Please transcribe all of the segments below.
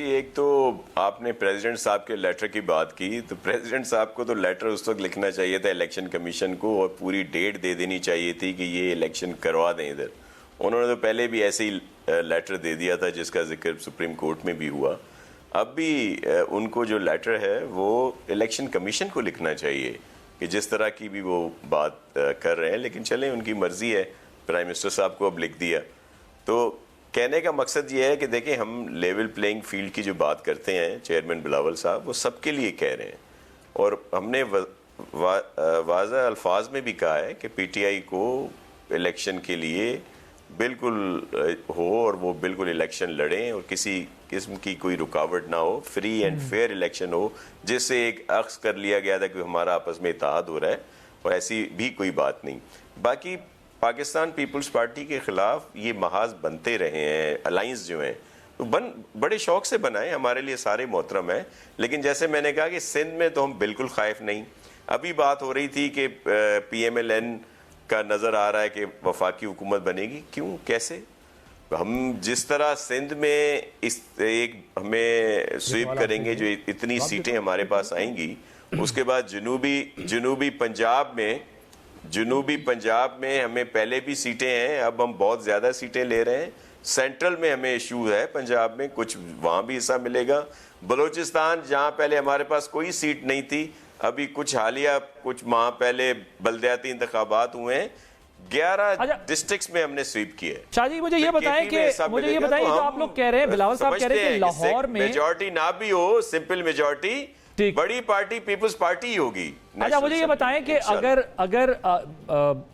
एक तो आपने प्रेसिडेंट साहब के लेटर की बात की, तो प्रेसिडेंट साहब को तो लेटर उस वक्त लिखना चाहिए था इलेक्शन कमीशन को और पूरी डेट दे देनी चाहिए थी कि ये इलेक्शन करवा दें इधर। उन्होंने तो पहले भी ऐसे ही लेटर दे दिया था जिसका जिक्र सुप्रीम कोर्ट में भी हुआ। अब भी उनको जो लेटर है वो इलेक्शन कमीशन को लिखना चाहिए कि जिस तरह की भी वो बात कर रहे हैं, लेकिन चलें उनकी मर्जी है। प्राइम मिनिस्टर साहब को अब लिख दिया। तो कहने का मकसद ये है कि देखें, हम लेवल प्लेइंग फील्ड की जो बात करते हैं चेयरमैन बिलावल साहब, वो सबके लिए कह रहे हैं और हमने वाज़ा अल्फाज में भी कहा है कि पीटीआई को इलेक्शन के लिए बिल्कुल हो और वो बिल्कुल इलेक्शन लड़ें और किसी किस्म की कोई रुकावट ना हो, फ्री एंड फेयर इलेक्शन हो, जिससे एक अक्स कर लिया गया था कि हमारा आपस में इत्तेहाद हो रहा है, और ऐसी भी कोई बात नहीं। बाकी पाकिस्तान पीपल्स पार्टी के खिलाफ ये महाज बनते रहे हैं, अलाइंस जो हैं तो बड़े शौक से बनाए, हमारे लिए सारे मोहतरम हैं। लेकिन जैसे मैंने कहा कि सिंध में तो हम बिल्कुल खाइफ नहीं। अभी बात हो रही थी कि PMLN का नज़र आ रहा है कि वफाकी हुकूमत बनेगी। क्यों, कैसे? हम जिस तरह सिंध में इस एक हमें स्वीप करेंगे, जो इतनी सीटें हमारे पास आएंगी, उसके बाद जनूबी पंजाब में हमें पहले भी सीटें हैं, अब हम बहुत ज़्यादा सीटें ले रहे हैं। सेंट्रल में हमें इशू है पंजाब में, कुछ वहाँ भी हिस्सा मिलेगा। बलूचिस्तान जहाँ पहले हमारे पास कोई सीट नहीं थी, अभी कुछ हालिया कुछ माह पहले बल्दियाती इंतखाबात हुए हैं, 11 डिस्ट्रिक्ट्स में हमने स्वीप किए। शाह जी मुझे ये बताएं कि जो आप लोग कह रहे हैं, बिलावल साहब कह रहे हैं कि लाहौर में मेजॉरिटी ना भी हो, सिंपल मेजॉरिटी, बड़ी पार्टी पीपल्स पार्टी होगी। अच्छा, मुझे ये बताएं कि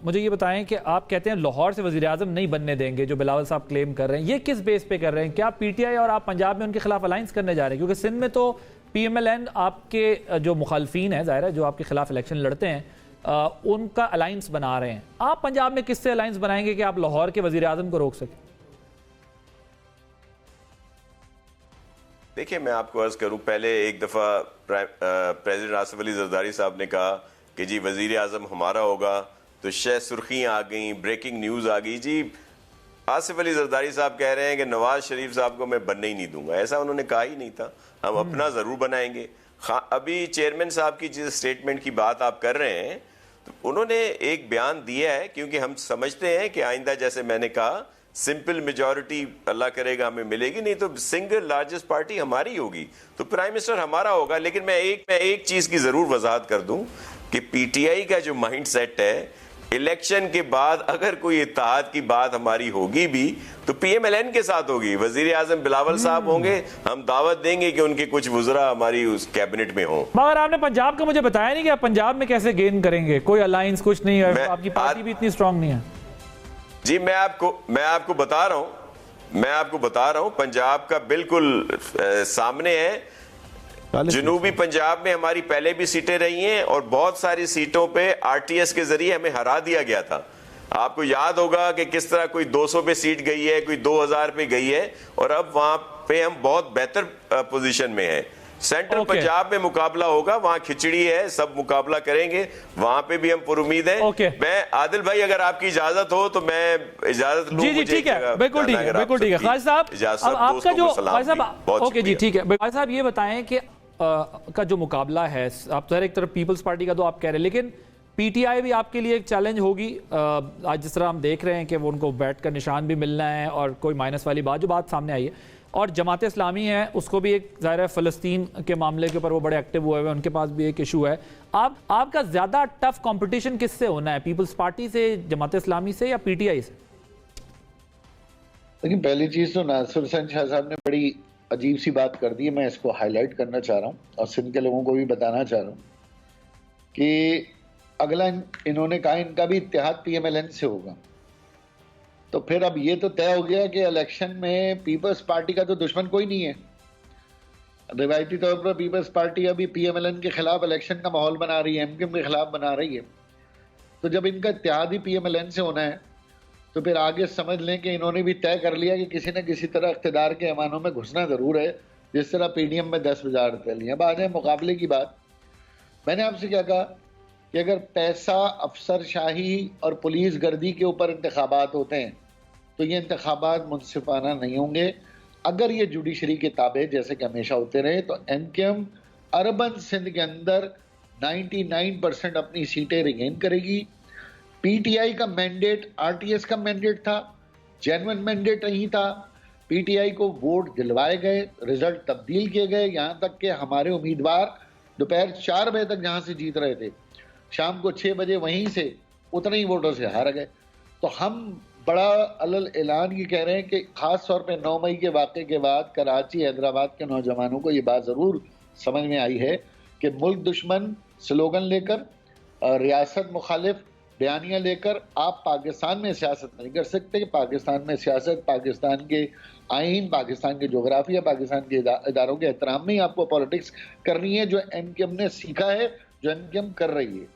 मुझे ये बताएं कि आप कहते हैं लाहौर से वजीर आजम नहीं बनने देंगे, जो बिलावल साहब क्लेम कर रहे हैं, ये किस बेस पे कर रहे हैं? क्या पीटीआई और आप पंजाब में उनके खिलाफ अलायंस करने जा रहे हैं? क्योंकि सिंध में तो PMLN आपके जो मुखालफीन है, ज़ाहिर है जो आपके खिलाफ इलेक्शन लड़ते हैं, उनका अलायंस बना रहे हैं। आप पंजाब में किससे अलायंस बनाएंगे कि आप लाहौर के वजीर आजम को रोक सकें? देखिए, मैं आपको अर्ज करूं, पहले एक दफ़ा प्रेसिडेंट आसिफ अली जरदारी साहब ने कहा कि जी वजीर आजम हमारा होगा, तो शायद सुर्खियां आ गई, ब्रेकिंग न्यूज़ आ गई। जी आसिफ अली जरदारी साहब कह रहे हैं कि नवाज शरीफ साहब को मैं बनने ही नहीं दूंगा। ऐसा उन्होंने कहा ही नहीं था। हम अपना ज़रूर बनाएंगे। अभी चेयरमैन साहब की जिस स्टेटमेंट की बात आप कर रहे हैं, तो उन्होंने एक बयान दिया है, क्योंकि हम समझते हैं कि आइंदा, जैसे मैंने कहा, सिंपल मेजॉरिटी अल्लाह करेगा हमें मिलेगी, नहीं तो सिंगल लार्जेस्ट पार्टी हमारी होगी, तो प्राइम मिनिस्टर हमारा होगा। लेकिन मैं एक चीज की जरूर वजाहत कर दूं कि पीटीआई का जो माइंड सेट है, इलेक्शन के बाद अगर कोई इत्तेहाद की बात हमारी होगी भी तो PMLN के साथ होगी। वजीर आजम बिलावल साहब होंगे, हम दावत देंगे कि उनके कुछ वज़रा हमारी उस कैबिनेट में हो। मगर आपने पंजाब का मुझे बताया नहीं कि आप पंजाब में कैसे गेन करेंगे? कोई अलायंस कुछ नहीं है, आपकी पार्टी भी इतनी स्ट्रांग नहीं है। जी मैं आपको बता रहा हूं, पंजाब का बिल्कुल सामने है। जनूबी पंजाब में हमारी पहले भी सीटें रही हैं और बहुत सारी सीटों पे RTS के जरिए हमें हरा दिया गया था। आपको याद होगा कि किस तरह कोई 200 पे सीट गई है, कोई 2000 पे गई है, और अब वहां पे हम बहुत बेहतर पोजीशन में हैं। सेंट्रल पंजाब में मुकाबला होगा, वहां खिचड़ी है, सब मुकाबला करेंगे, वहां पे भी हम पुरुमीद हैं। मैं आदिल भाई, अगर आपकी इजाजत हो तो मैं इजाजत लूं। जी ठीक है, बिल्कुल ठीक है खालिद साहब, आपका जो खालिद साहब, ओके जी ठीक है। खालिद साहब ये बताएं कि का जो मुकाबला है, आप तो एक तरफ पीपल्स पार्टी का तो आप कह रहे हैं, लेकिन पीटीआई भी आपके लिए एक चैलेंज होगी। आज जिस तरह हम देख रहे हैं कि वो उनको बैठ कर निशान भी मिलना है और कोई माइनस वाली बात जो बात सामने आई है, और जमात इस्लामी है उसको भी एक ज़ाहिर है फ़लस्तीन के मामले के ऊपर वो बड़े एक्टिव हुए हैं, उनके पास भी एक इशू है। आपका ज़्यादा टफ कंपटीशन किससे होना है, पीपल्स पार्टी से, जमात इस्लामी से, या पीटीआई से? लेकिन पहली चीज़ तो नासिर हुसैन शाह साहब ने बड़ी अजीब सी बात कर दी है, मैं इसको हाईलाइट करना चाह रहा हूँ और सिंध के लोगों को भी बताना चाह रहा हूँ कि अगला इन्होंने कहा इनका भी इत्तेहाद PMLN से होगा। तो फिर अब ये तो तय हो गया कि इलेक्शन में पीपल्स पार्टी का तो दुश्मन कोई नहीं है। रिवायती तौर पर पीपल्स पार्टी अभी PMLN के खिलाफ इलेक्शन का माहौल बना रही है, MKM के खिलाफ बना रही है। तो जब इनका इत्तेहाद ही PMLN से होना है तो फिर आगे समझ लें कि इन्होंने भी तय कर लिया कि किसी न किसी तरह इख्तिदार के ऐवानों में घुसना ज़रूर है, जिस तरह PDM में 10,000 रुपये लिए। अब आ जाए मुकाबले की बात। मैंने आपसे क्या कहा कि अगर पैसा, अफसरशाही और पुलिस गर्दी के ऊपर इंतखाबात होते हैं तो ये इंतखाबात मुनसिफाना नहीं होंगे। अगर ये जुडिशरी के ताबे जैसे कि हमेशा होते रहे तो एमकेएम अर्बन सिंध के अंदर 99% अपनी सीटें रिगेन करेगी। पीटीआई का मैंडेट आरटीएस का मैंडेट था, जेन्युइन मैंडेट नहीं था। पीटीआई को वोट दिलवाए गए, रिजल्ट तब्दील किए गए, यहां तक कि हमारे उम्मीदवार दोपहर 4 बजे तक जहां से जीत रहे थे, शाम को 6 बजे वहीं से उतने ही वोटों से हार गए। तो हम बड़ा अलल ऐलान ये कह रहे हैं कि खास तौर पे 9 मई के वाक़े के बाद कराची हैदराबाद के नौजवानों को ये बात ज़रूर समझ में आई है कि मुल्क दुश्मन स्लोगन लेकर, रियासत मुखालिफ बयानियाँ लेकर आप पाकिस्तान में सियासत नहीं कर सकते। पाकिस्तान में सियासत पाकिस्तान के आइन, पाकिस्तान के जोग्राफिया, पाकिस्तान के इदारों के एहतराम में ही आपको पॉलिटिक्स करनी है, जो एमकेएम ने सीखा है, जो एमकेएम कर रही है।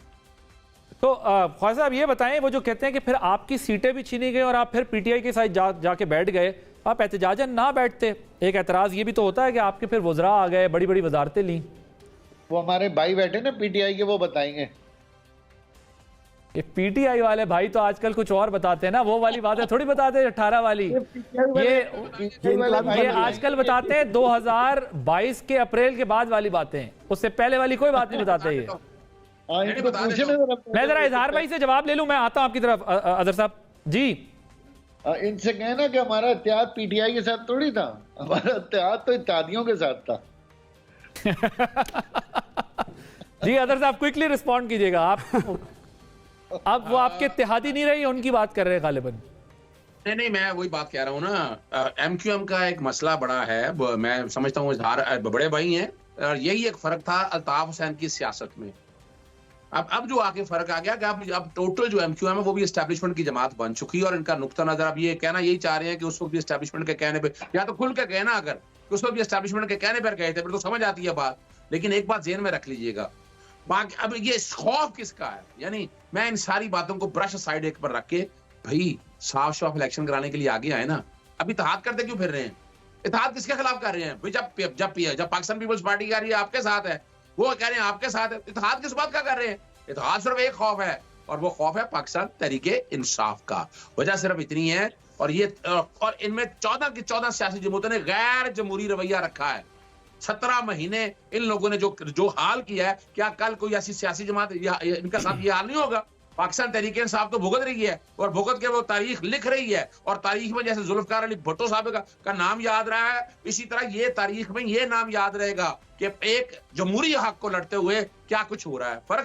तो ख्वाजा साहब ये बताएं, वो जो कहते हैं कि फिर आपकी सीटें भी छीनी गई और आप फिर पीटीआई के साथ जाके बैठ गए, आप एहतजाजन ना बैठते। एक एतराज़ ये भी तो होता है कि आपके फिर वज़रा आ गए, बड़ी बड़ी वजारतें ली। वो हमारे भाई बैठे ना पीटीआई के, वो बताएंगे। ये पीटीआई वाले भाई तो आजकल कुछ और बताते हैं ना, वो वाली बातें थोड़ी बताते हैं 18 वाली। ये आजकल बताते हैं 2022 के अप्रैल के बाद वाली बातें, उससे पहले वाली कोई बात नहीं बताते। ये मैं जरा इजहार भाई से जवाब ले लूं, मैं आता हूं आपकी तरफ। अजहर साहब जी, इनसे कहना कि हमारा इत्तेहाद पीटीआई के साथ थोड़ी था, हमारा इत्तेहाद तो इत्तेहादियों के साथ था। जी अदर साहब क्विकली रिस्पॉन्ड कीजिएगा आप। अब वो आपके इत्तेहादी नहीं रही, उनकी बात कर रहे हैं गालिबन। नहीं, मैं वही बात कह रहा हूँ ना, एमक्यूएम का एक मसला बड़ा है। मैं समझता हूँ इजहार बड़े भाई हैं, और यही एक फर्क था अल्ताफ हुसैन की सियासत में। अब जो आके फर्क आ गया कि अब टोटल जो एमक्यूएम है वो भी एस्टैब्लिशमेंट की जमात बन चुकी है, और इनका नुक्ता नजर अब ये कहना यही चाह रहे हैं कि उस वक्त भी एस्टैब्लिशमेंट के कहने पे, या तो खुल के कहना अगर कि उस वक्त भी एस्टैब्लिशमेंट के कहने पर गए थे, फिर तो समझ आती है बात। लेकिन एक बात ज़हन में रख लीजिएगा, बाकी अब ये खौफ किसका है, यानी मैं इन सारी बातों को ब्रश साइड एक पर रख के, भाई साफ साफ इलेक्शन कराने के लिए आगे आए ना। अब इत्तेहाद करते क्यों फिर रहे हैं? इत्तेहाद किसके खिलाफ कर रहे हैं भाई? जब पाकिस्तान पीपल्स पार्टी कह रही है आपके साथ है, वो कह रहे हैं आपके साथ है, इत्तेहाद किस बात का कर रहे हैं? इत्तेहाद सिर्फ एक खौफ है, और वो खौफ है पाकिस्तान तहरीके इंसाफ का। वजह सिर्फ इतनी है, और ये और इनमें 14 की 14 सियासी जमातों ने गैर जमहूरी रवैया रखा है। 17 महीने इन लोगों ने जो हाल किया है, क्या कल कोई ऐसी सियासी जमात इनका साथ ये हाल नहीं होगा? पाकिस्तान तहरीके इंसाफ तो भुगत रही है, और भुगत के वो तारीख लिख रही है, और तारीख में जैसे जुल्फकार अली भुट्टो साहब का नाम याद रहा है, इसी तरह ये तारीख में ये नाम याद रहेगा कि एक जमहूरी हक को लड़ते हुए क्या कुछ हो रहा है। फर्क